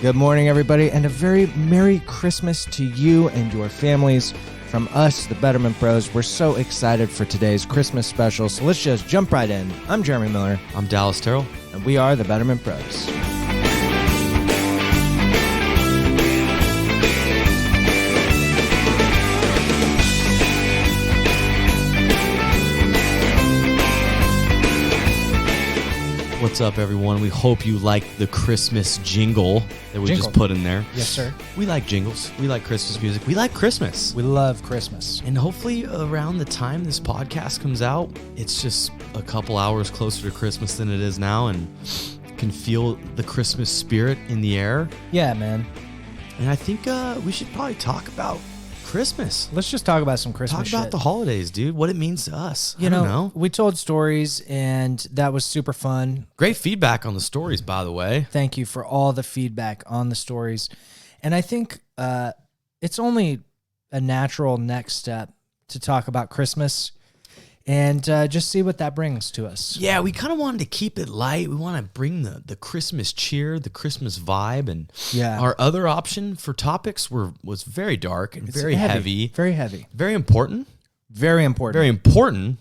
Good morning, everybody, and a very Merry Christmas to you and your families. From us, the Betterment Bros, we're so excited for today's Christmas special, so let's just jump right in. I'm Jeremy Miller. I'm Dallas Terrell. And we are the Betterment Bros. What's up, everyone? We hope you like the Christmas jingle that we just put in there. Yes, sir. We like jingles. We like Christmas music. We like Christmas. We love Christmas. And hopefully around the time this podcast comes out, it's just a couple hours closer to Christmas than it is now and can feel the Christmas spirit in the air. Yeah, man. And I think we should probably talk about Christmas. Let's just talk about some Christmas Talk about shit. the holidays, dude. What it means to us. You I don't know. We told stories, and that was super fun. Great feedback on the stories, by the way. Thank you for all the feedback on the stories. And I think it's only a natural next step to talk about Christmas and just see what that brings to us. Yeah, we kind of wanted to keep it light. We want to bring the Christmas cheer, the Christmas vibe, and our other option for topics was very dark and very heavy. Very heavy. Very important. Very important. Very important.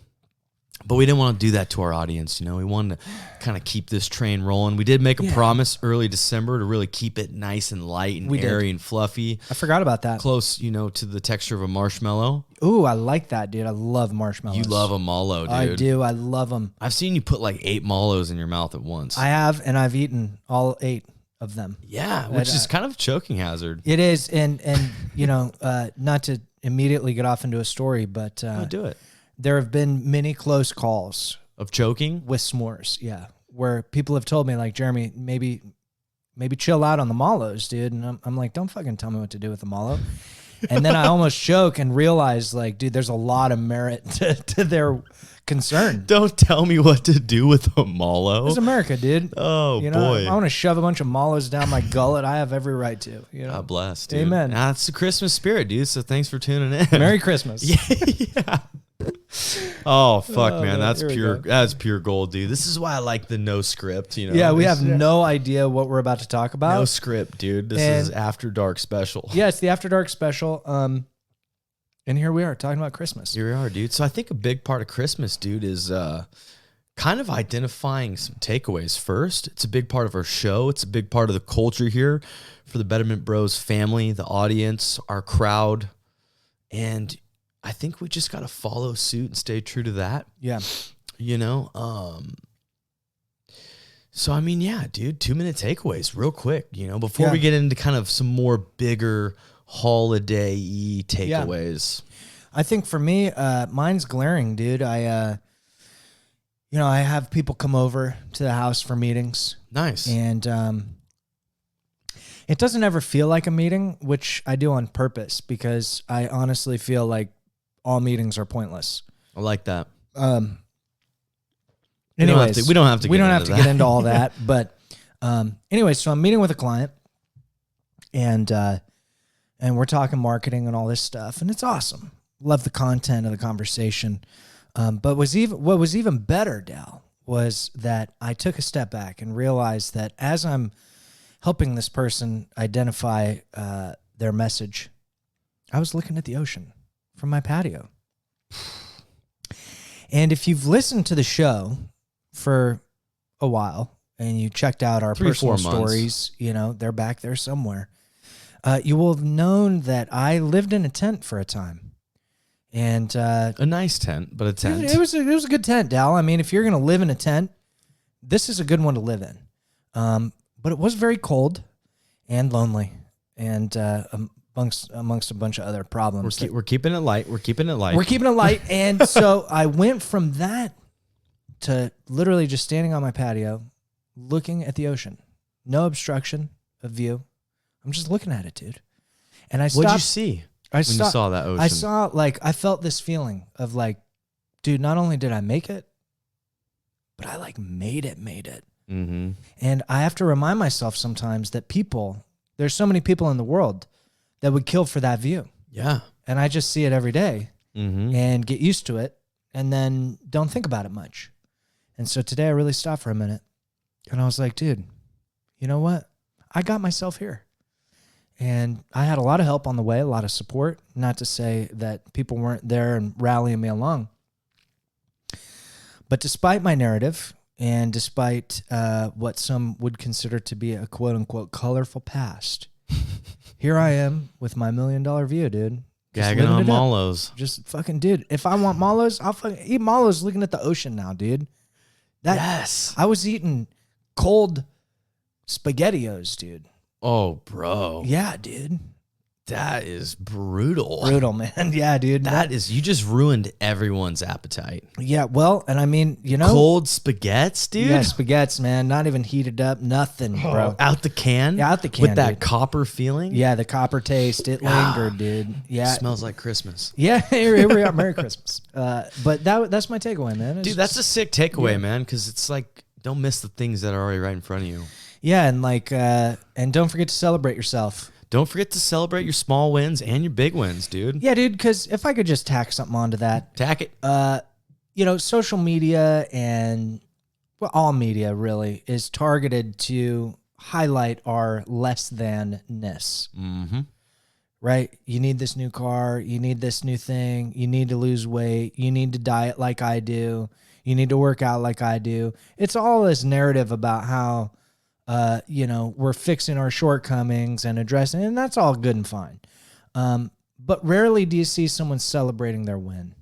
But we didn't want to do that to our audience. You know, we wanted to kind of keep this train rolling. We did make a promise early December to really keep it nice and light and airy and fluffy. I forgot about that. Close, to the texture of a marshmallow. Ooh, I like that, dude. I love marshmallows. You love a mallow, dude. I do. I love them. I've seen you put like 8 mallows in your mouth at once. I have, and I've eaten all 8 of them. Yeah, which is kind of a choking hazard. It is, and not to immediately get off into a story, but do it. There have been many close calls of choking with s'mores, where people have told me, like, Jeremy, maybe chill out on the mallows, dude. And I'm like, don't fucking tell me what to do with the mallow. And then I almost choke and realize, like, dude, there's a lot of merit to their concern. Don't tell me what to do with a mallow. It's America, dude. Oh, boy. I want to shove a bunch of mallows down my gullet. I have every right to. God bless, dude. Amen. That's the Christmas spirit, dude. So thanks for tuning in. Merry Christmas. Yeah. Oh fuck, man, that's pure. That's pure gold, dude. This is why I like the no script. Yeah, we have no idea what we're about to talk about. No script, dude. This is After Dark special. Yeah, it's the After Dark special. And here we are talking about Christmas. Here we are, dude. So I think a big part of Christmas, dude, is kind of identifying some takeaways first. It's a big part of our show. It's a big part of the culture here for the Betterment Bros family, the audience, our crowd, and I think we just got to follow suit and stay true to that. Yeah. So, I mean, yeah, dude, 2-minute takeaways real quick, before we get into kind of some more bigger holiday-y takeaways. Yeah. I think for me, mine's glaring, dude. I have people come over to the house for meetings. Nice. And it doesn't ever feel like a meeting, which I do on purpose because I honestly feel like all meetings are pointless. I like that. Anyways, we don't have to get into all that. But anyways, so I'm meeting with a client, and we're talking marketing and all this stuff, and it's awesome. Love the content of the conversation. But what was even better, Dal, was that I took a step back and realized that as I'm helping this person identify their message, I was looking at the ocean from my patio. And if you've listened to the show for a while and you checked out our personal stories, they're back there somewhere, you will have known that I lived in a tent for a time. And a nice tent, but a tent. It was a good tent, Dal. I mean, if you're going to live in a tent, this is a good one to live in. But it was very cold and lonely, and amongst a bunch of other problems. We're keeping it light. We're keeping it light. And so I went from that to literally just standing on my patio, looking at the ocean. No obstruction of view. I'm just looking at it, dude. And I stopped. What'd you see when you saw that ocean? I felt this feeling of like, dude, not only did I make it, but I made it. Mm-hmm. And I have to remind myself sometimes that there's so many people in the world that would kill for that view. Yeah. And I just see it every day and get used to it and then don't think about it much. And so today I really stopped for a minute and I was like, dude, you know what? I got myself here. And I had a lot of help on the way, a lot of support. Not to say that people weren't there and rallying me along. But despite my narrative and despite what some would consider to be a quote-unquote colorful past, here I am with my $1 million view, dude. Gagging on Malos. Just fucking, dude, if I want Malos, I'll fucking eat Malos looking at the ocean now, dude. Yes. I was eating cold SpaghettiOs, dude. Oh, bro. Yeah, dude. That is brutal. Brutal, man. Yeah, dude. That is, you just ruined everyone's appetite. Yeah, well, and I mean, you know. Cold spaghettis, dude? Yeah, spaghettis, man. Not even heated up, nothing, bro. Out the can? Yeah, out the can, with that dude. copper feeling? Yeah, the copper taste. It lingered, dude. Yeah. Smells like Christmas. Yeah, here we are. Merry Christmas. But that's my takeaway, man. It's dude, that's a sick takeaway, man, because it's like, don't miss the things that are already right in front of you. Yeah, and like, and don't forget to celebrate yourself. Don't forget to celebrate your small wins and your big wins, dude. Yeah, dude, because if I could just tack something onto that. Tack it. You know, social media and, well, all media really is targeted to highlight our less than-ness. Mm-hmm. Right? You need this new car. You need this new thing. You need to lose weight. You need to diet like I do. You need to work out like I do. It's all this narrative about how, you know, we're fixing our shortcomings and addressing, and that's all good and fine. But rarely do you see someone celebrating their win.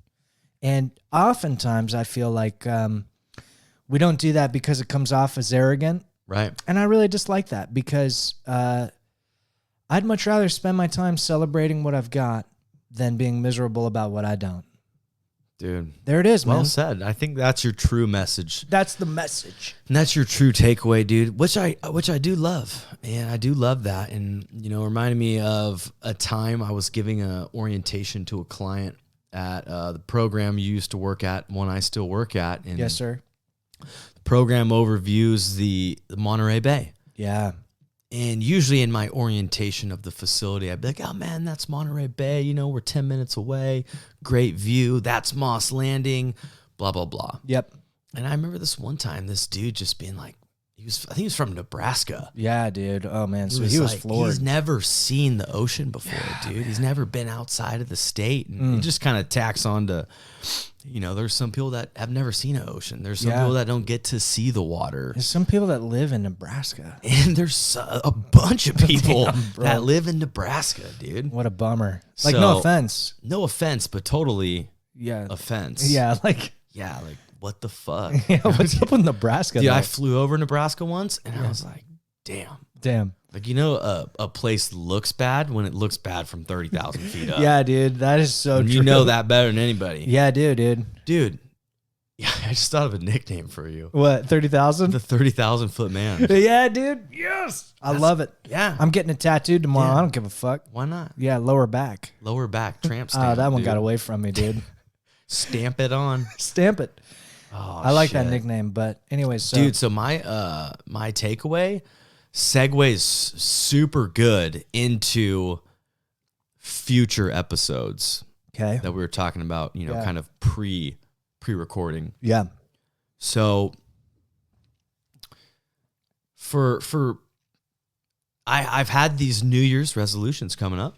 And oftentimes I feel like we don't do that because it comes off as arrogant. Right. And I really dislike that because I'd much rather spend my time celebrating what I've got than being miserable about what I don't. Dude. There it is, man. Well said. I think that's your true message. That's the message. And that's your true takeaway, dude, which I do love. And I do love that. And, you know, reminded me of a time I was giving a orientation to a client at the program you used to work at, one I still work at. And Yes, sir. the program overviews the Monterey Bay. Yeah. And usually in my orientation of the facility, I'd be like, oh, man, that's Monterey Bay. You know, we're 10 minutes away. Great view. That's Moss Landing, blah, blah, blah. Yep. And I remember this one time, this dude just being like, I think he was from Nebraska. Yeah, dude. Oh, man. So he was like, floored. He's never seen the ocean before, dude. Man. He's never been outside of the state. And it just kind of tacks on to, you know, there's some people that have never seen an ocean. There's some people that don't get to see the water. There's some people that live in Nebraska. And there's a bunch of people that live in Nebraska, dude. What a bummer. Like, So, no offense. No offense, but totally offense. Yeah, like. Yeah, like, what the fuck? Yeah, what's up with Nebraska? Dude, though? I flew over Nebraska once, and I was like, damn. Like, you know, a place looks bad when it looks bad from 30,000 feet up. Yeah, dude, that is so true. You know that better than anybody. Yeah, I do, dude. Dude, yeah, I just thought of a nickname for you. What, 30,000? The 30,000 foot man. Yeah, dude. Yes. I love it. Yeah. I'm getting it tattooed tomorrow. Yeah. I don't give a fuck. Why not? Yeah, lower back. Lower back, tramp stamp. Oh, that one dude. got away from me, dude. Stamp it on. Stamp it. Oh, I like shit. that nickname, but anyways, so. Dude, so my takeaway segues super good into future episodes Okay. that we were talking about, you know, kind of pre-recording. Yeah. So I've had these New Year's resolutions coming up.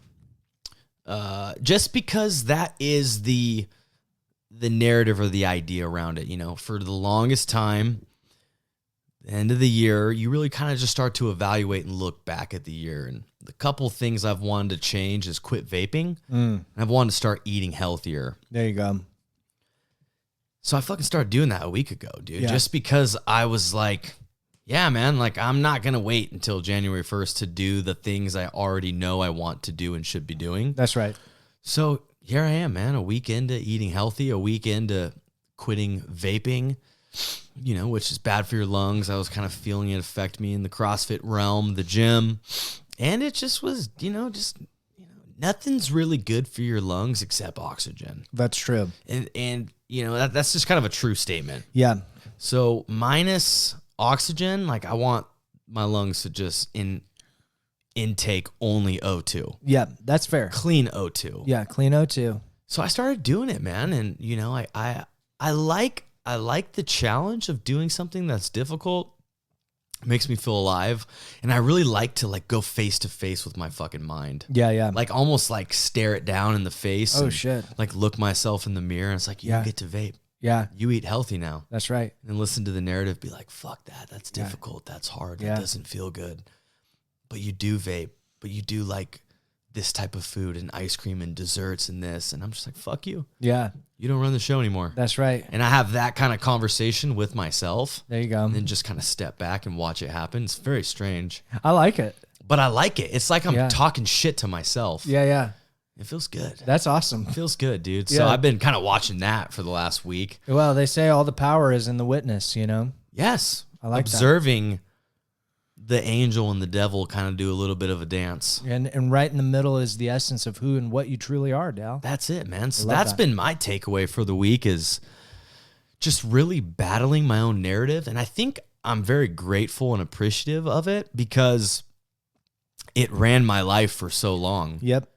Just because that is the narrative or the idea around it, you know, for the longest time, the end of the year, you really kind of just start to evaluate and look back at the year. And the couple things I've wanted to change is quit vaping. And I've wanted to start eating healthier. There you go. So I fucking started doing that a week ago, dude. Yeah. Just because I was like, yeah, man, like I'm not going to wait until January 1st to do the things I already know I want to do and should be doing. That's right. So here I am, man, a week into eating healthy, a week into quitting vaping, you know, which is bad for your lungs. I was kind of feeling it affect me in the CrossFit realm, the gym. And it just was, nothing's really good for your lungs except oxygen. That's true. And you know, that's just kind of a true statement. Yeah. So minus oxygen, like I want my lungs to just intake only O2. Yeah, that's fair. Clean O2. Yeah, clean O2. So I started doing it, man. And you know, I like the challenge of doing something that's difficult. It makes me feel alive. And I really like to like go face to face with my fucking mind. Yeah. Like almost like stare it down in the face. Oh, and, shit. Like look myself in the mirror. And it's like, you get to vape. Yeah. You eat healthy now. That's right. And listen to the narrative. Be like, fuck that. That's difficult. That's hard. That doesn't feel good. But you do vape. But you do like this type of food and ice cream and desserts and this. And I'm just like, fuck you. Yeah. You don't run the show anymore. That's right. And I have that kind of conversation with myself. There you go. And then just kind of step back and watch it happen. It's very strange. I like it. But I like it. It's like I'm talking shit to myself. Yeah. It feels good. That's awesome. It feels good, dude. So I've been kind of watching that for the last week. Well, they say all the power is in the witness, you know? Yes. I like observing the angel and the devil kind of do a little bit of a dance. And right in the middle is the essence of who and what you truly are, Dal. That's it, man. So that's been my takeaway for the week is just really battling my own narrative. And I think I'm very grateful and appreciative of it because it ran my life for so long. Yep.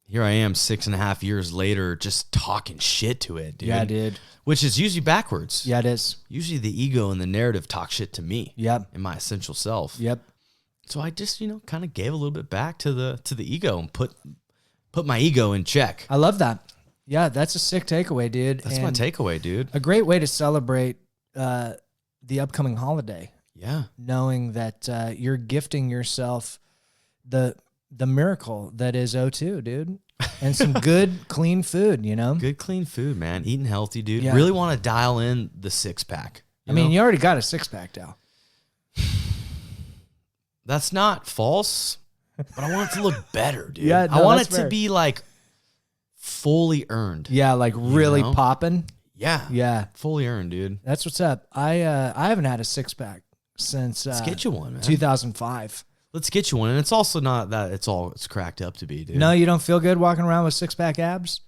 Here I am 6.5 years later just talking shit to it, dude. Yeah, dude. Which is usually backwards. Yeah, it is. Usually the ego and the narrative talk shit to me. Yep. And my essential self. Yep. So I just, kind of gave a little bit back to the ego and put my ego in check. I love that. Yeah, that's a sick takeaway, dude. That's my takeaway, dude. A great way to celebrate the upcoming holiday. Yeah. Knowing that you're gifting yourself the miracle that is O2, dude. And some good, clean food, you know? Good, clean food, man. Eating healthy, dude. Yeah. Really want to dial in the 6-pack. I mean, you already got a 6-pack, Dal. That's not false, but I want it to look better, dude. Yeah, no, I want it that's to fair. be like fully earned. Yeah, like really popping. Yeah. Yeah. Fully earned, dude. That's what's up. I haven't had a 6-pack since Let's get you one, man. 2005. Let's get you one. And it's also not that it's cracked up to be, dude. No, you don't feel good walking around with 6-pack abs?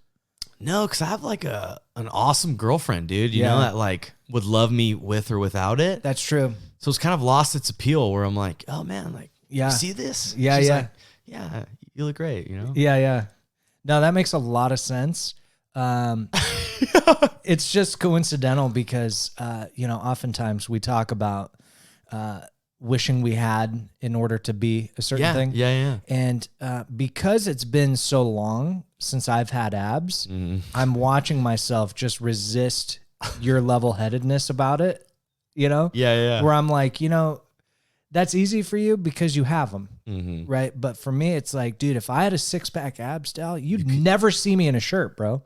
No, because I have like an awesome girlfriend, dude, you know, that like would love me with or without it. That's true. So it's kind of lost its appeal where I'm like, oh man, like, you see this? Yeah, She's yeah. like, yeah, you look great, you know? Yeah. No, that makes a lot of sense. It's just coincidental because, oftentimes we talk about wishing we had in order to be a certain thing. Yeah. And because it's been so long since I've had abs, I'm watching myself just resist your level-headedness about it, you know? Yeah. Where I'm like, that's easy for you because you have them, right? But for me, it's like, dude, if I had a 6-pack abs, Dal, you'd never see me in a shirt, bro.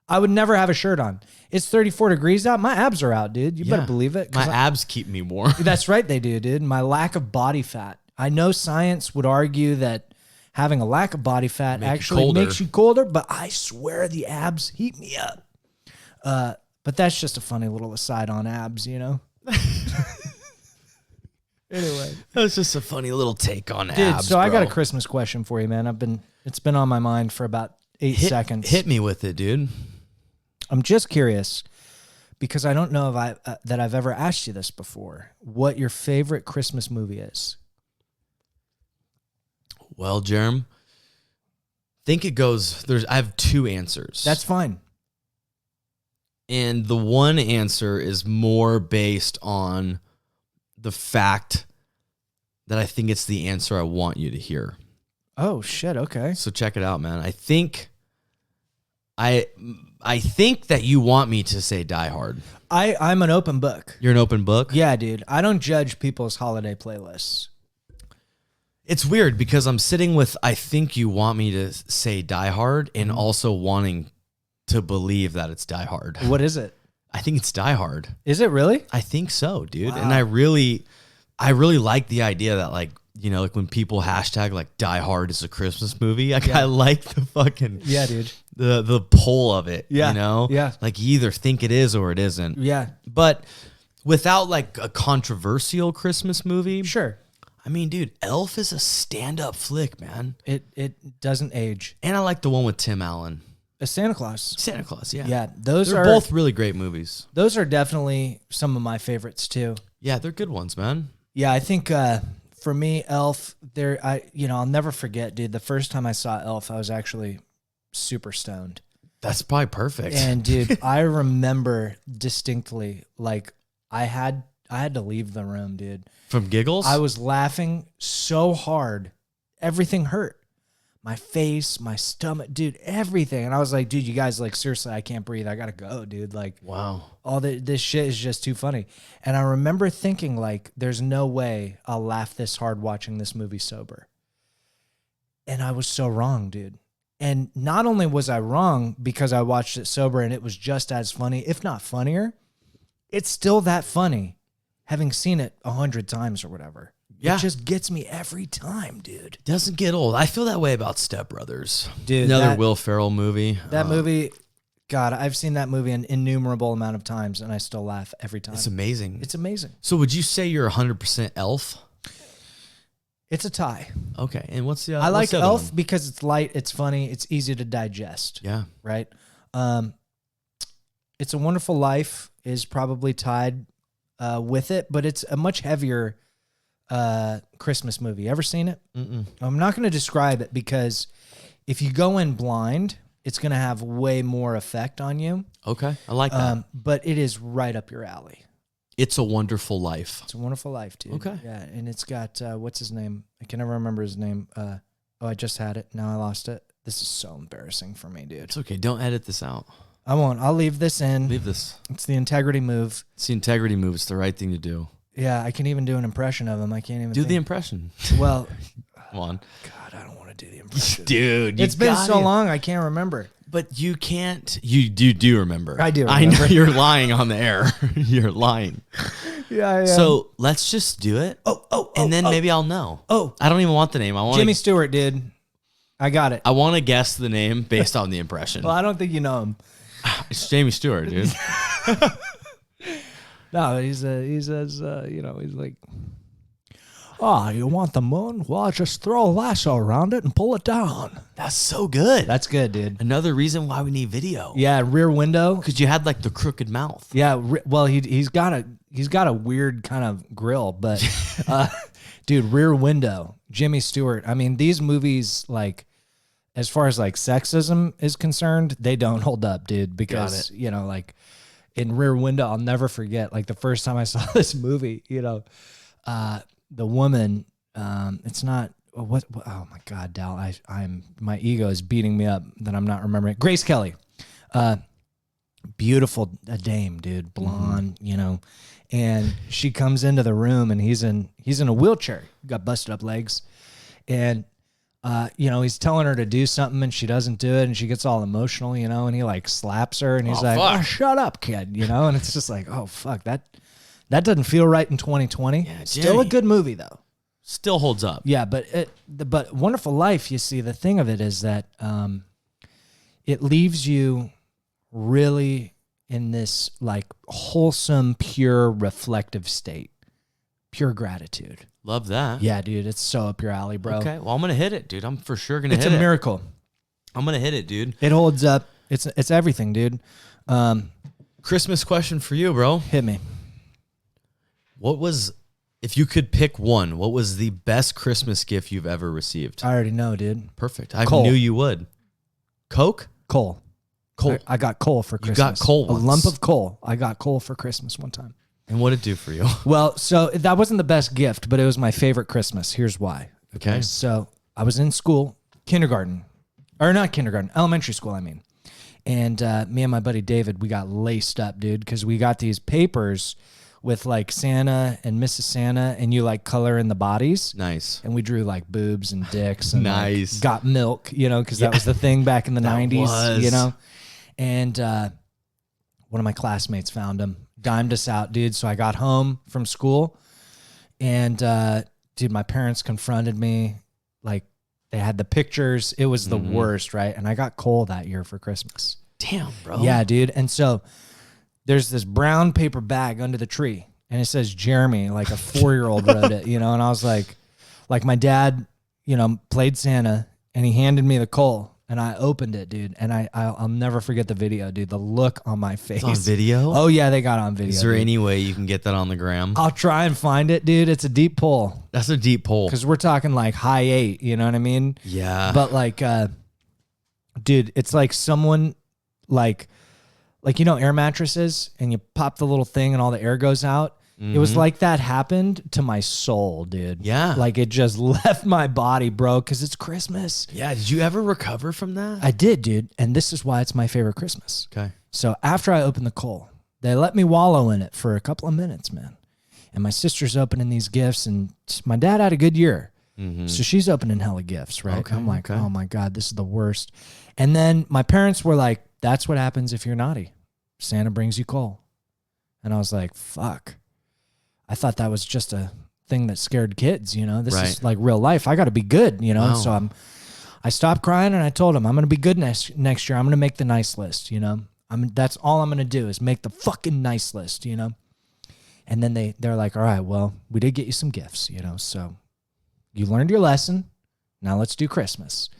I would never have a shirt on. It's 34 degrees out. My abs are out, dude. You better believe it. My abs keep me warm. That's right, they do, dude. My lack of body fat. I know science would argue that having a lack of body fat actually makes you colder, but I swear the abs heat me up. But that's just a funny little aside on abs, you know? Anyway. That was just a funny little take on Dude, abs, so I got a bro. Christmas question for you, man. It's been on my mind for about 8 seconds. Hit me with it, dude. I'm just curious because I don't know if that I've ever asked you this before. What your favorite Christmas movie is? Well, Jerem, think it goes. I have 2 answers. That's fine. And the one answer is more based on the fact that I think it's the answer I want you to hear. Oh shit! Okay. So check it out, man. I think that you want me to say Die Hard. I'm an open book. You're an open book? Yeah, dude. I don't judge people's holiday playlists. It's weird because I'm sitting with I think you want me to say Die Hard and also wanting to believe that it's Die Hard. What is it? I think it's Die Hard. Is it really? I think so, dude. Wow. And I really like the idea that like when people hashtag like Die Hard is a Christmas movie. Like I like the fucking dude. The pull of it. Yeah. You know? Yeah. Like you either think it is or it isn't. Yeah. But without like a controversial Christmas movie. Sure. I mean, dude, Elf is a stand-up flick, man. It doesn't age. And I like the one with Tim Allen. A Santa Claus. Santa Claus, yeah. Yeah, they're both really great movies. Those are definitely some of my favorites too. Yeah, they're good ones, man. Yeah, I think for me, Elf. I'll never forget, dude. The first time I saw Elf, I was actually super stoned. That's probably perfect. And dude, I remember distinctly, like I had I had to leave the room, dude. From giggles? I was laughing so hard. Everything hurt. My face, my stomach, dude, everything. And I was like, dude, you guys, like, seriously, I can't breathe. I got to go, dude. Like, wow. All this shit is just too funny. And I remember thinking, like, there's no way I'll laugh this hard watching this movie sober. And I was so wrong, dude. And not only was I wrong because I watched it sober and it was just as funny, if not funnier, it's still that funny having seen it 100 times or whatever. Yeah. It just gets me every time, dude. Doesn't get old. I feel that way about Step Brothers. Dude, another Will Ferrell movie. That movie, God, I've seen that movie an innumerable amount of times and I still laugh every time. It's amazing. It's amazing. So would you say you're 100% Elf? It's a tie. Okay. And what's the I like the other Elf one? because it's light, it's funny, it's easy to digest. Yeah. Right? It's a Wonderful Life is probably tied with it, but it's a much heavier Christmas movie. Ever seen it? Mm-mm. I'm not going to describe it because if you go in blind, it's going to have way more effect on you. Okay. I like that. But it is right up your alley. It's a Wonderful Life. It's a Wonderful Life, dude. Okay. Yeah, and it's got, what's his name? I can never remember his name. I just had it. Now I lost it. This is so embarrassing for me, dude. It's okay. Don't edit this out. I won't. I'll leave this in. Leave this. It's the integrity move. It's the integrity move. It's the right thing to do. Yeah, I can even do an impression of him. I can't even do think. the impression. Well, come on. God, I don't want to do the impression. Dude, it's been so long, I can't remember. But you can't. You do remember. I do remember. I know you're lying on the air. You're lying. Yeah, I am. So let's just do it. And then maybe I'll know. I don't even want the name. I want Jimmy Stewart, dude. I got it. I want to guess the name based on the impression. Well, I don't think you know him. It's Jamie Stewart, dude. No, he says, he's like, you want the moon? Well, just throw a lasso around it and pull it down. That's so good. That's good, dude. Another reason why we need video. Yeah, Rear Window. Because you had like the crooked mouth. Yeah, well, he's got a weird kind of grill, but dude, Rear Window, Jimmy Stewart. I mean, these movies, like, as far as like sexism is concerned, they don't hold up, dude. Because like in Rear Window, I'll never forget. Like the first time I saw this movie, the woman, it's not what. Oh my God, Dal, I'm my ego is beating me up that I'm not remembering. Grace Kelly, beautiful dame, dude, blonde, and she comes into the room and he's in a wheelchair, got busted up legs, and he's telling her to do something and she doesn't do it and she gets all emotional, and he like slaps her and he's fuck. Oh, shut up, kid, and it's just like, oh fuck, that doesn't feel right in 2020. Yeah, still a good movie though. Still holds up. Yeah, but Wonderful Life, you see, the thing of it is that it leaves you really in this like wholesome, pure, reflective state. Pure gratitude. Love that. Yeah, dude, it's so up your alley, bro. Okay, well, I'm going to hit it, dude. I'm for sure going to hit it. It's a miracle. I'm going to hit it, dude. It holds up. It's everything, dude. Christmas question for you, bro. Hit me. If you could pick one, what was the best Christmas gift you've ever received? I already know, dude. Perfect. I Coal. knew you would. Coke? Coal. Coal. I got coal for Christmas. You got coal once. A lump of coal. I got coal for Christmas one time. And what did it do for you? Well, so that wasn't the best gift, but it was my favorite Christmas. Here's why. Okay. So I was in school, elementary school, I mean. And me and my buddy David, we got laced up, dude, because we got these papers with like Santa and Mrs. Santa, and you like color in the bodies. Nice. And we drew like boobs and dicks and nice. Like, got milk, because that was the thing back in the 90s, And one of my classmates found them, dimed us out, dude. So I got home from school and, dude, my parents confronted me. Like they had the pictures. It was the worst, right? And I got coal that year for Christmas. Damn, bro. Yeah, dude. And so there's this brown paper bag under the tree and it says Jeremy, like a 4-year-old wrote it, and I was like my dad, played Santa and he handed me the coal and I opened it, dude. And I'll never forget the video, dude. The look on my face. It's on video? Oh yeah, they got it on video. Is there dude. any way you can get that on the gram? I'll try and find it, dude. It's a deep pull. That's a deep pull. Because we're talking like high 8, you know what I mean? Yeah. But like, dude, it's like someone like air mattresses and you pop the little thing and all the air goes out. It was like that happened to my soul, dude. Yeah. Like it just left my body, bro, because it's Christmas. Yeah. Did you ever recover from that? I did, dude. And this is why it's my favorite Christmas. Okay. So after I opened the coal, they let me wallow in it for a couple of minutes, man. And my sister's opening these gifts, and my dad had a good year. So she's opening hella gifts, right? Okay, I'm like, oh my God, this is the worst. And then my parents were like, that's what happens if you're naughty. Santa brings you coal. And I was like, fuck. I thought that was just a thing that scared kids, you know? This is like real life. I got to be good, you know? Wow. And so I stopped crying and I told him, I'm going to be good next year. I'm going to make the nice list, you know? That's all I'm going to do is make the fucking nice list, you know? And then they're like, all right, well, we did get you some gifts, you know? So you learned your lesson. Now let's do Christmas.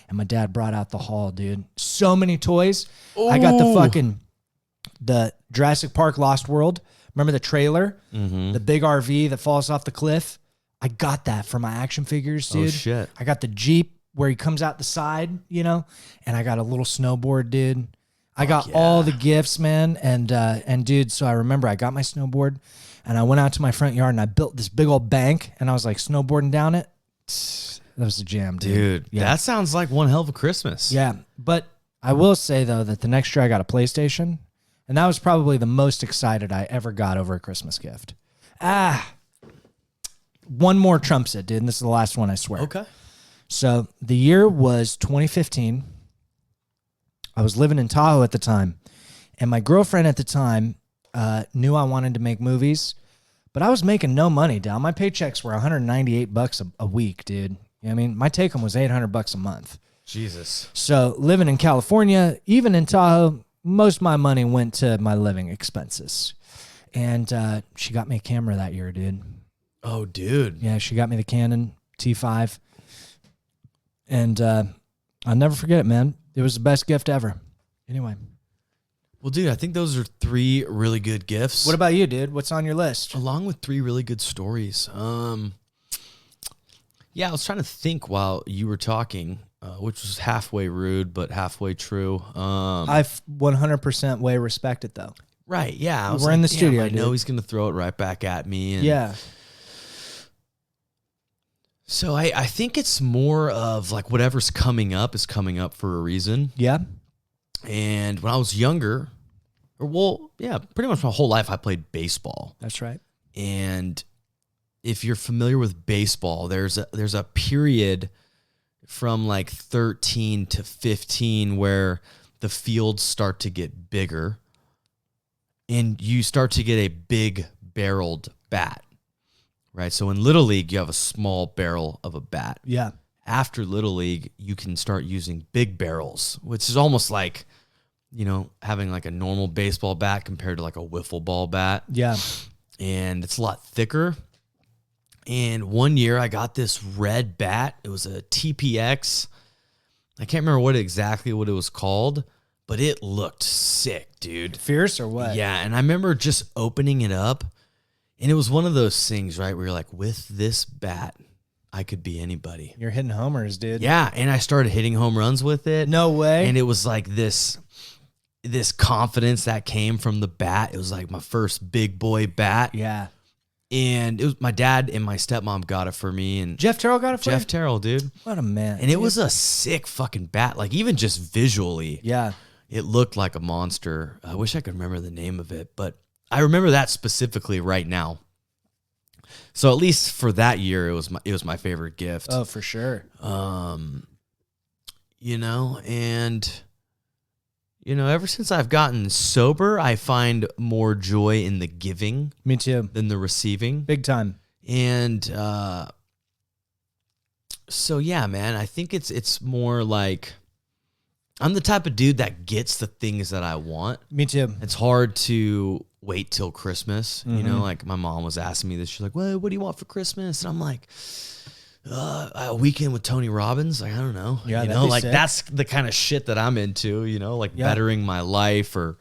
And my dad brought out the haul, dude. So many toys. Ooh. I got the Jurassic Park Lost World. Remember the trailer? The big RV that falls off the cliff? I got that for my action figures, dude. Oh, shit. I got the Jeep where he comes out the side, you know? And I got a little snowboard, dude. I got all the gifts, man. And dude, so I remember I got my snowboard and I went out to my front yard and I built this big old bank and I was like snowboarding down it. That was a jam, dude. Dude, that sounds like one hell of a Christmas. Yeah. But I will say, though, that the next year I got a PlayStation, and that was probably the most excited I ever got over a Christmas gift. One more trumps it, dude, and this is the last one, I swear. Okay. So the year was 2015. I was living in Tahoe at the time, and my girlfriend at the time knew I wanted to make movies, but I was making no money, down. My paychecks were $198 a week, dude. You know what I mean? My take-home was $800 a month. Jesus. So living in California, even in Tahoe, most of my money went to my living expenses. And she got me a camera that year, dude. Oh, dude. Yeah, she got me the Canon T5. And I'll never forget it, man. It was the best gift ever. Anyway. Well, dude, I think those are 3 really good gifts. What about you, dude? What's on your list? Along with 3 really good stories. Yeah, I was trying to think while you were talking, which was halfway rude, but halfway true. I 100% way respect it, though. Right, yeah. We're in the studio, I dude. know he's going to throw it right back at me. And yeah. So I think it's more of like whatever's coming up is coming up for a reason. Yeah. And when I was younger, pretty much my whole life I played baseball. That's right. And if you're familiar with baseball, there's a period from like 13 to 15 where the fields start to get bigger and you start to get a big barreled bat. Right. So in Little League, you have a small barrel of a bat. Yeah. After Little League, you can start using big barrels, which is almost like, you know, having like a normal baseball bat compared to like a wiffle ball bat. Yeah. And it's a lot thicker. And one year I got this red bat. It was a TPX. I can't remember exactly what it was called, but it looked sick, dude. Fierce or what? Yeah. And I remember just opening it up. And it was one of those things, right, where you're like, with this bat, I could be anybody. You're hitting homers, dude. Yeah, and I started hitting home runs with it. No way. And it was like this confidence that came from the bat. It was like my first big boy bat. Yeah. And it was my dad and my stepmom got it for me. And Jeff Terrell got it for you? Jeff Terrell, dude. What a man. And it was a sick fucking bat. Like even just visually. Yeah. It looked like a monster. I wish I could remember the name of it, but I remember that specifically right now. So at least for that year, it was my favorite gift. Oh, for sure. You know, and you know, ever since I've gotten sober, I find more joy in the giving. Me too. Than the receiving. Big time. And so yeah, man, I think it's more like I'm the type of dude that gets the things that I want. Me too. It's hard to wait till Christmas. You know, like my mom was asking me this. She's like, well, what do you want for Christmas? And I'm like, a weekend with Tony Robbins. Like, I don't know. Yeah, you know, like sick. That's the kind of shit that I'm into, you know, like bettering my life or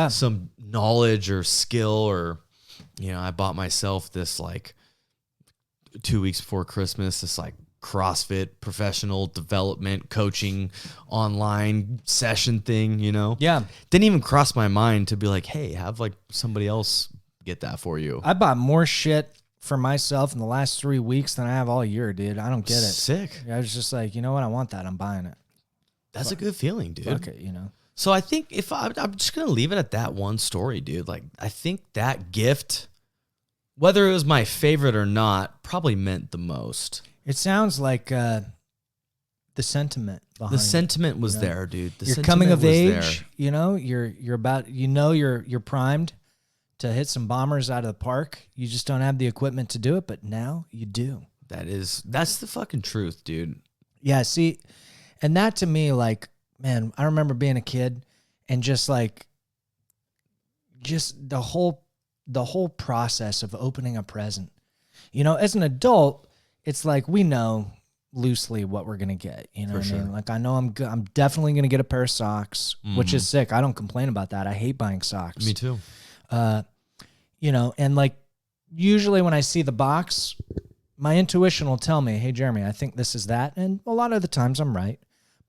some knowledge or skill or, you know, I bought myself this like 2 weeks before Christmas, this like CrossFit professional development coaching online session thing, you know? Yeah. Didn't even cross my mind to be like, hey, have like somebody else get that for you. I bought more shit for myself in the last 3 weeks than I have all year, dude. I don't get it. Sick. I was just like, you know what? I want that. I'm buying it. That's a good feeling, dude. Fuck it, you know. So I think I'm just going to leave it at that one story, dude. Like, I think that gift, whether it was my favorite or not, probably meant the most. It sounds like the sentiment behind The sentiment was you know? there, dude. The You're sentiment coming of was age, there. you know, you're about, you know, you're primed to hit some bombers out of the park. You just don't have the equipment to do it, but now you do. That's the fucking truth, dude. Yeah, see, and that to me, like, man, I remember being a kid and just like, just the whole process of opening a present. You know, as an adult, it's like we know loosely what we're gonna get. You know what I mean? Like, I know I'm definitely gonna get a pair of socks, which is sick. I don't complain about that. I hate buying socks. Me too. You know, and like usually when I see the box, my intuition will tell me, hey, Jeremy, I think this is that. And a lot of the times I'm right.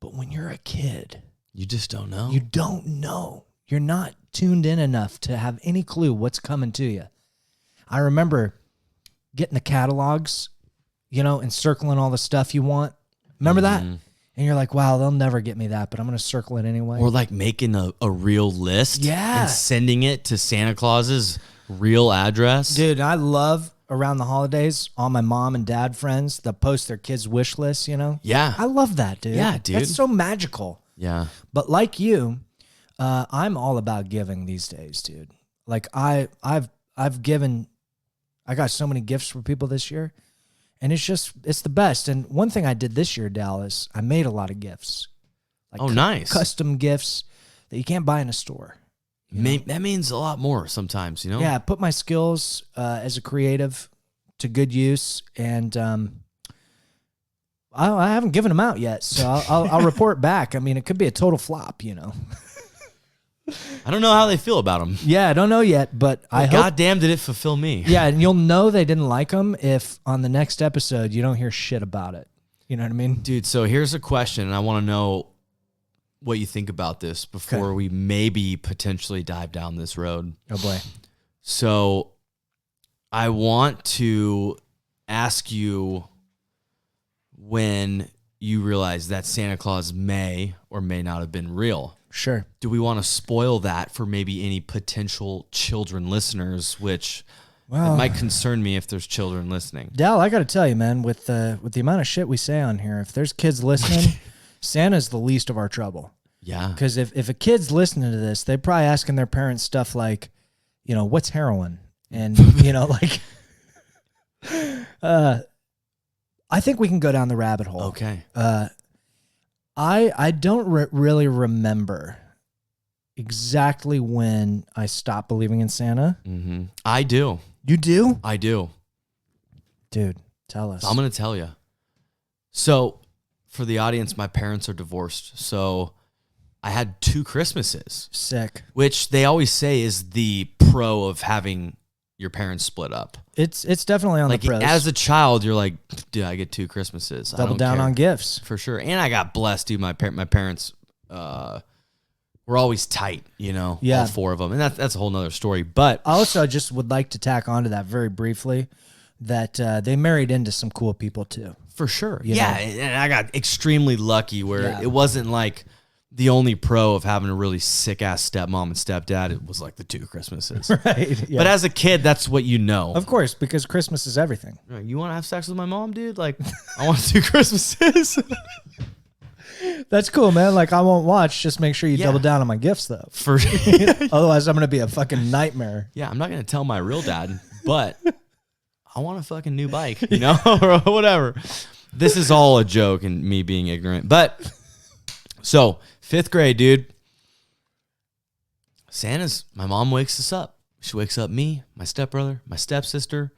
But when you're a kid, You just don't know. you don't know. You're not tuned in enough to have any clue what's coming to you. I remember getting the catalogs, you know, and circling all the stuff you want. Remember that? And you're like, wow, they'll never get me that, but I'm going to circle it anyway. Or like making a real list. Yeah. And sending it to Santa Claus's real address. Dude, I love around the holidays, all my mom and dad friends that post their kids' wish lists, you know? Yeah. I love that, dude. Yeah, dude. That's so magical. Yeah. But like you, I'm all about giving these days, dude. Like I've given, I got so many gifts for people this year, and it's the best. And one thing I did this year, Dallas, I made a lot of gifts. Like Nice. Custom gifts that you can't buy in a store. That means a lot more sometimes, you know? Yeah, I put my skills as a creative to good use, and I haven't given them out yet, so I'll report back. I mean, it could be a total flop, you know. I don't know how they feel about them. Yeah, I don't know yet, but I hope. Goddamn, did it fulfill me? Yeah, and you'll know they didn't like them if on the next episode you don't hear shit about it. You know what I mean? Dude, so here's a question, and I want to know what you think about this before we maybe potentially dive down this road. Oh, boy. So I want to ask you when you realize that Santa Claus may or may not have been real. Sure. Do we want to spoil that for maybe any potential children listeners, which it might concern me if there's children listening? Dal, I got to tell you, man, with the amount of shit we say on here, if there's kids listening, Santa's the least of our trouble. Yeah. Because if a kid's listening to this, they're probably asking their parents stuff like, you know, what's heroin? And, you know, like, I think we can go down the rabbit hole. Okay. I don't really remember exactly when I stopped believing in Santa. Mm-hmm. I do. You do? I do. Dude, tell us. I'm going to tell you. So for the audience, my parents are divorced. So I had 2 Christmases. Sick. Which they always say is the pro of having your parents split up. It's definitely on Like the pros. as a child, you're like, dude, I get 2 Christmases. I Double don't down care. on gifts. For sure. And I got blessed, dude. My parents were always tight, you know, Yeah. all 4 of them. And that's a whole nother story. But I also just would like to tack onto that very briefly that they married into some cool people too. for sure. You Yeah. know? And I got extremely lucky where Yeah. it wasn't like the only pro of having a really sick ass stepmom and stepdad. It was like the 2 Christmases. Right. Yeah. But as a kid, that's what you know. Of course, because Christmas is everything. You want to have sex with my mom, dude? Like, I want 2 Christmases. That's cool, man. Like, I won't watch. Just make sure you Yeah. double down on my gifts, though. For Otherwise, I'm going to be a fucking nightmare. Yeah, I'm not going to tell my real dad, but I want a fucking new bike, you know, or whatever. This is all a joke and me being ignorant. But so 5th grade, dude, my mom wakes us up. She wakes up me, my stepbrother, my stepsister,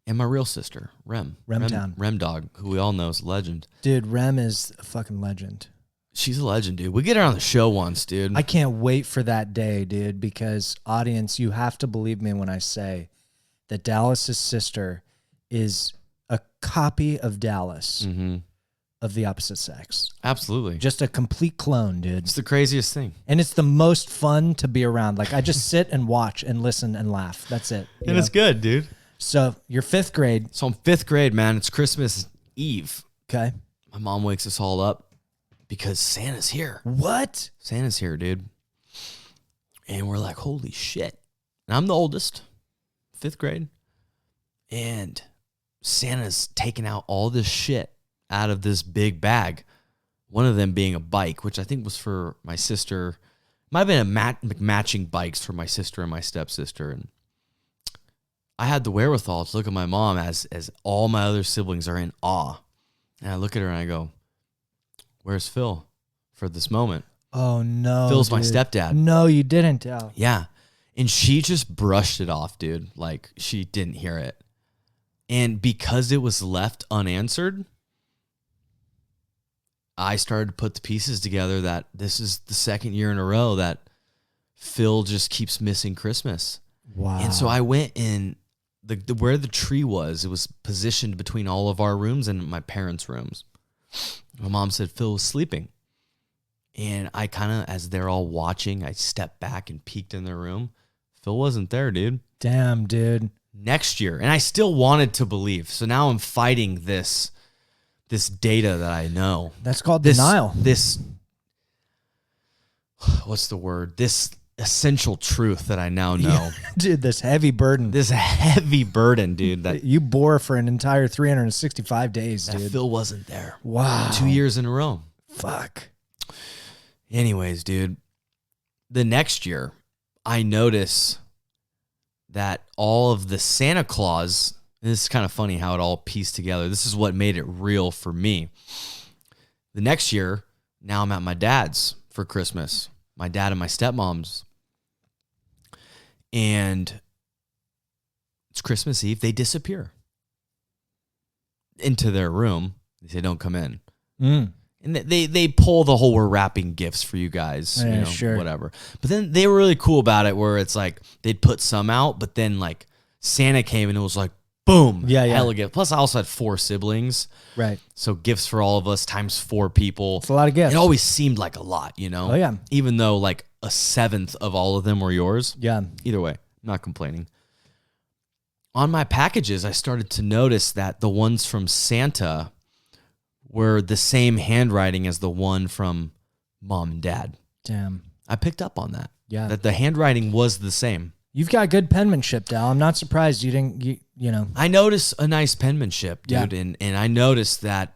and my real sister, Remtown. Rem Dog, who we all know is a legend. Dude, Rem is a fucking legend. She's a legend, dude. We get her on the show once, dude. I can't wait for that day, dude, because audience, you have to believe me when I say that Dallas's sister is a copy of Dallas. Mm-hmm. of the opposite sex. Absolutely. Just a complete clone, dude. It's the craziest thing. And it's the most fun to be around. Like, I just sit and watch and listen and laugh. That's it. And it's good, dude. So you're 5th grade. So I'm 5th grade, man. It's Christmas Eve. Okay. My mom wakes us all up because Santa's here. What? Santa's here, dude. And we're like, holy shit. And I'm the oldest, 5th grade. And Santa's taking out all this shit out of this big bag. One of them being a bike, which I think was for my sister. Might have been matching bikes for my sister and my stepsister. And I had the wherewithal to look at my mom as all my other siblings are in awe. And I look at her and I go, where's Phil for this moment? Oh, no. Phil's dude. my stepdad. No, you didn't tell. Yeah. And she just brushed it off, dude. Like, she didn't hear it. And because it was left unanswered, I started to put the pieces together that this is the 2nd year in a row that Phil just keeps missing Christmas. Wow. And so I went in where the tree was, it was positioned between all of our rooms and my parents' rooms. My mom said Phil was sleeping. And I kind of, as they're all watching, I stepped back and peeked in their room. Phil wasn't there, dude. Damn, dude. Next year. And I still wanted to believe. So now I'm fighting this data that I know. That's called denial. What's the word? This essential truth that I now know. Yeah. Dude, this heavy burden. This heavy burden, dude. That you bore for an entire 365 days, that dude. Phil wasn't there. Wow. 2 years in a row. Fuck. Anyways, dude, the next year, I notice that all of the Santa Claus, and this is kind of funny how it all pieced together. This is what made it real for me. The next year, now I'm at my dad's for Christmas, my dad and my stepmom's. And it's Christmas Eve. They disappear into their room. They say, don't come in. Mm. And they pull the whole, we're wrapping gifts for you guys, Yeah, you know, sure. whatever. But then they were really cool about it where it's like they'd put some out, but then like Santa came and it was like, boom, Yeah. hella gift. Plus I also had 4 siblings. Right. So gifts for all of us times 4 people. It's a lot of gifts. It always seemed like a lot, you know? Oh, yeah. Even though like a 7th of all of them were yours. Yeah. Either way, I'm not complaining. On my packages, I started to notice that the ones from Santa were the same handwriting as the one from mom and dad. Damn. I picked up on that. Yeah. That the handwriting was the same. You've got good penmanship, Dal. I'm not surprised you didn't, you know. I noticed a nice penmanship, dude. Yeah. And I noticed that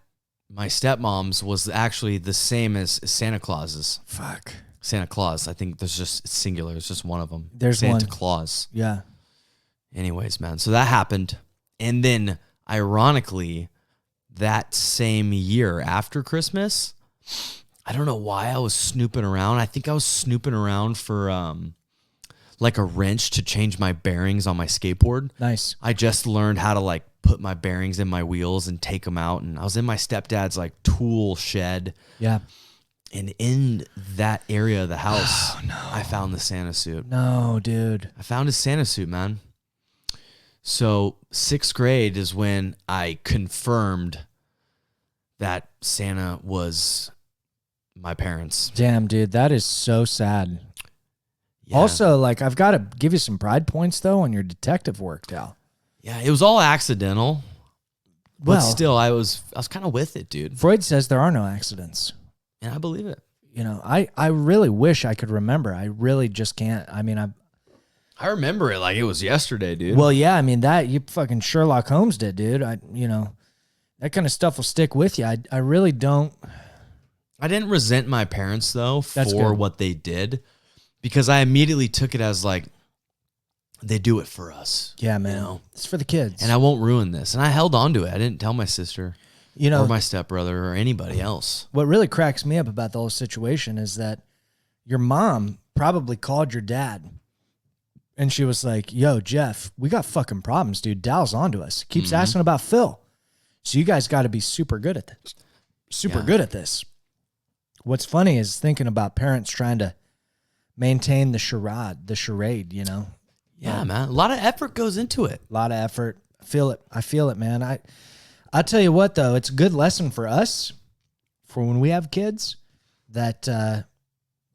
my stepmom's was actually the same as Santa Claus's. Fuck. Santa Claus. I think there's just, it's singular. It's just one of them. There's Santa one. Claus. Yeah. Anyways, man. So that happened. And then, ironically, that same year after Christmas, I don't know why I was snooping around. I think I was snooping around for like a wrench to change my bearings on my skateboard. Nice. I just learned how to like put my bearings in my wheels and take them out. And I was in my stepdad's like tool shed. Yeah. And in that area of the house, Oh, no. I found the Santa suit. No, dude. I found his Santa suit, man. So 6th grade is when I confirmed that Santa was my parents. Damn, dude. That is so sad. Yeah. Also, like, I've got to give you some pride points, though, on your detective work, Dal. Yeah, it was all accidental. But Well, still, I was kind of with it, dude. Freud says there are no accidents. And I believe it. You know, I really wish I could remember. I really just can't. I mean, I remember it like it was yesterday, dude. well, yeah, I mean, that you fucking Sherlock Holmes did, dude. You know, that kind of stuff will stick with you. I really don't. I didn't resent my parents, though, That's for good. what they did. Because I immediately took it as like, they do it for us. Yeah, man. You know? It's for the kids. And I won't ruin this. And I held on to it. I didn't tell my sister you know, or my stepbrother or anybody else. what really cracks me up about the whole situation is that your mom probably called your dad and she was like, yo, Jeff, we got fucking problems, dude. Dal's onto us. Keeps asking about Phil. So you guys got to be super good at this. Super good at this. What's funny is thinking about parents trying to maintain the charade, you know? Yeah, man. A lot of effort goes into it. A lot of effort. I feel it, man. I'll tell you what, though, it's a good lesson for us for when we have kids that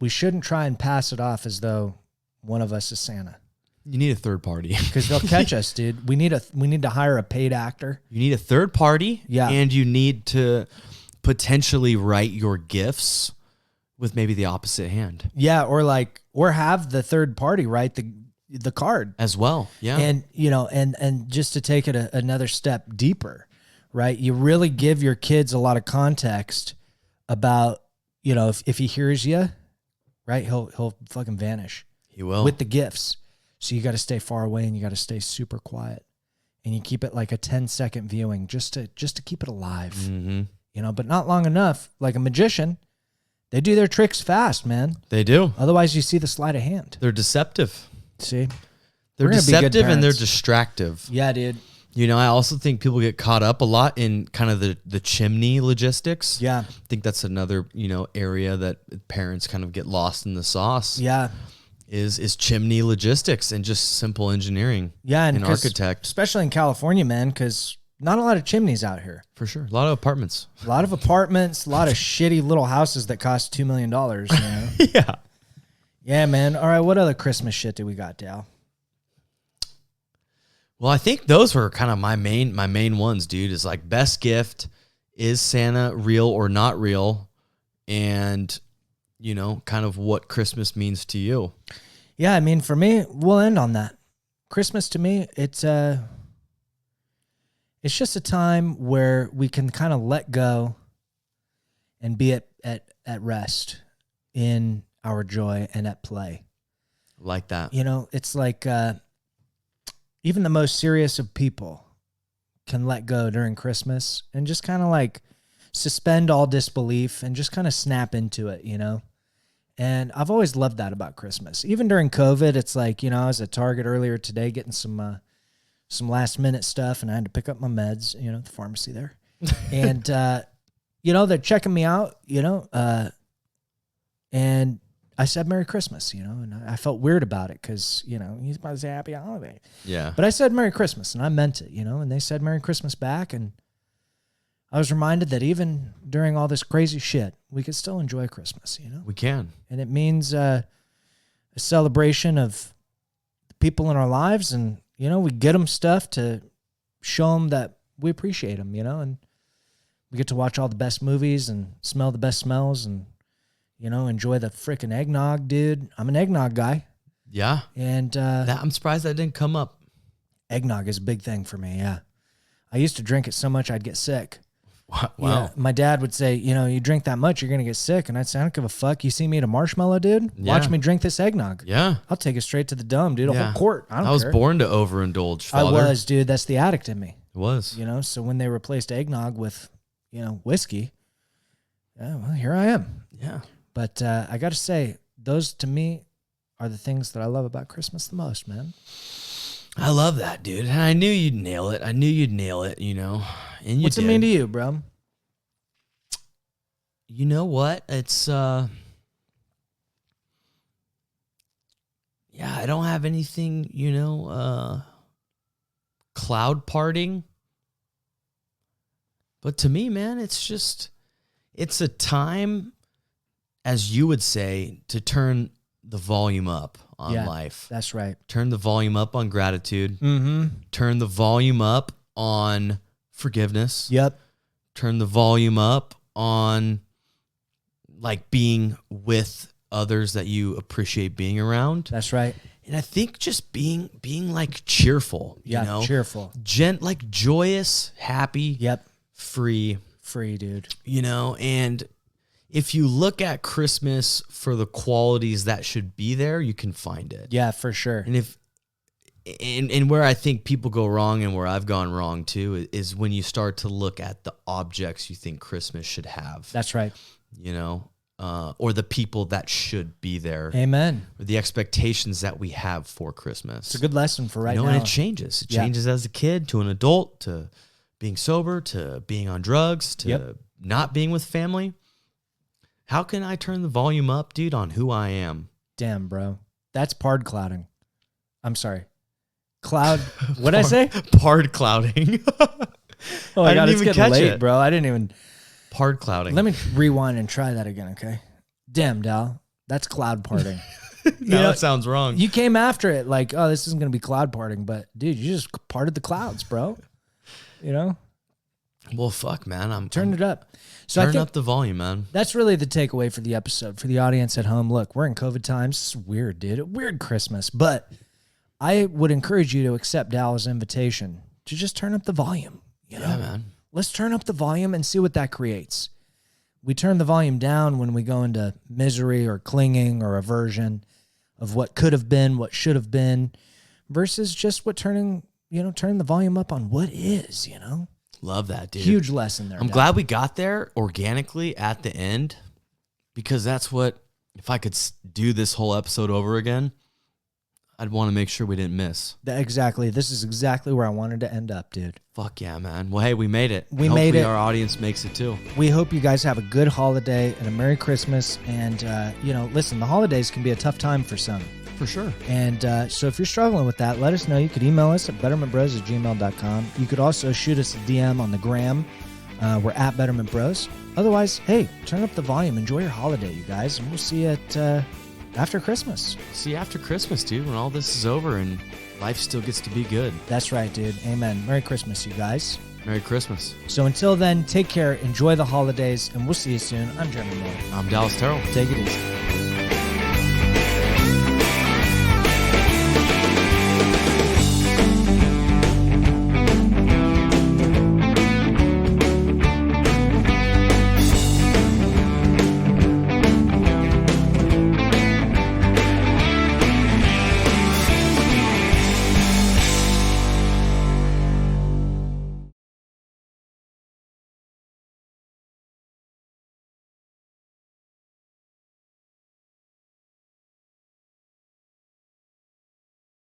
we shouldn't try and pass it off as though one of us is Santa. You need a third party because they'll catch us, dude. We need to hire a paid actor. You need a third party, yeah, and you need to potentially write your gifts with maybe the opposite hand. Yeah, or have the third party write the card as well. Yeah, and and just to take it another step deeper, right? You really give your kids a lot of context about if he hears you, right? He'll fucking vanish. He will with the gifts. So you got to stay far away and you got to stay super quiet, and you keep it like a 10-second viewing just to keep it alive, but not long enough. Like a magician, they do their tricks fast, man. They do. Otherwise, you see the sleight of hand. They're deceptive. See, they're deceptive and they're distractive. Yeah, dude. I also think people get caught up a lot in kind of the chimney logistics. Yeah. I think that's another, area that parents kind of get lost in the sauce. Yeah. Is chimney logistics and just simple engineering. Yeah. And architect. Especially in California, man, because not a lot of chimneys out here. For sure. A lot of apartments. A lot of shitty little houses that cost $2 million. Yeah. Yeah, man. All right. What other Christmas shit do we got, Dal? Well, I think those were kind of my main ones, dude. Is like best gift, is Santa real or not real, and kind of what Christmas means to you. Yeah, I mean, for me, we'll end on that. Christmas to me, it's just a time where we can kind of let go and be at rest in our joy and at play. Like that. It's like even the most serious of people can let go during Christmas and just kind of like suspend all disbelief and just kind of snap into it, And I've always loved that about Christmas. Even during COVID, it's like, I was at Target earlier today getting some last minute stuff, and I had to pick up my meds, the pharmacy there. And, they're checking me out, and I said Merry Christmas, and I felt weird about it because, he's about to say Happy Holiday. Yeah. But I said Merry Christmas, and I meant it, and they said Merry Christmas back, and I was reminded that even during all this crazy shit, we could still enjoy Christmas, We can. And it means a celebration of the people in our lives, and, we get them stuff to show them that we appreciate them, and we get to watch all the best movies and smell the best smells and, enjoy the freaking eggnog, dude. I'm an eggnog guy. Yeah. And I'm surprised that didn't come up. Eggnog is a big thing for me, yeah. I used to drink it so much I'd get sick. Wow. Yeah, my dad would say, you drink that much, you're going to get sick. And I'd say, I don't give a fuck. You see me eat a marshmallow, dude? Watch me drink this eggnog. Yeah. I'll take it straight to the dome, dude. A whole quart. I was born to overindulge, Father. I was, dude. That's the addict in me. It was. So when they replaced eggnog with, whiskey, well, here I am. Yeah. But I got to say, those to me are the things that I love about Christmas the most, man. I love that, dude. And I knew you'd nail it. And you What's it mean to you, bro? You know what? It's I don't have anything, cloud parting. But to me, man, it's a time, as you would say, to turn the volume up on life. That's right. Turn the volume up on gratitude. Mm-hmm. Turn the volume up on forgiveness. Yep. Turn the volume up on like being with others that you appreciate being around. That's right. And I think just being like cheerful, cheerful, like joyous, happy, free, dude. And if you look at Christmas for the qualities that should be there, you can find it. Yeah, for sure. And where I think people go wrong and where I've gone wrong too is when you start to look at the objects you think Christmas should have. That's right. Or the people that should be there. Amen. Or the expectations that we have for Christmas. It's a good lesson for right now. And it changes. It changes as a kid to an adult, to being sober, to being on drugs, to not being with family. How can I turn the volume up, dude, on who I am? Damn, bro. That's pard clouding. I'm sorry. Cloud. What did I say? Pard clouding. Oh my God, it's getting late, bro. I didn't even. Hard clouding. Let me rewind and try that again, okay? Damn, Dal. That's cloud parting. No, that sounds wrong. You came after it like, oh, this isn't going to be cloud parting. But, dude, you just parted the clouds, bro. You know? Well, fuck, man. Turn it up. So Turn up the volume, man. That's really the takeaway for the episode. For the audience at home, look, we're in COVID times. It's weird, dude. A weird Christmas. But I would encourage you to accept Dal's invitation to just turn up the volume. You know? Yeah, man. Let's turn up the volume and see what that creates. We turn the volume down when we go into misery or clinging or aversion of what could have been, what should have been, versus just turning the volume up on what is, you know? Love that, dude. Huge lesson there. I'm glad we got there organically at the end, because that's what, if I could do this whole episode over again, I'd want to make sure we didn't miss. Exactly. This is exactly where I wanted to end up, dude. Fuck yeah, man. Well, hey, we made it. We made it. Hopefully our audience makes it too. We hope you guys have a good holiday and a Merry Christmas. And, listen, the holidays can be a tough time for some. For sure. And so if you're struggling with that, let us know. You could email us at bettermentbros@gmail.com. You could also shoot us a DM on the gram. We're at Betterment Bros. Otherwise, hey, turn up the volume. Enjoy your holiday, you guys. And we'll see you at after Christmas. See you after Christmas, dude, when all this is over and life still gets to be good. That's right, dude. Amen. Merry Christmas, you guys. Merry Christmas. So until then, take care, enjoy the holidays, and we'll see you soon. I'm Jeremy Miller. I'm Dallas Terrell. Take it easy.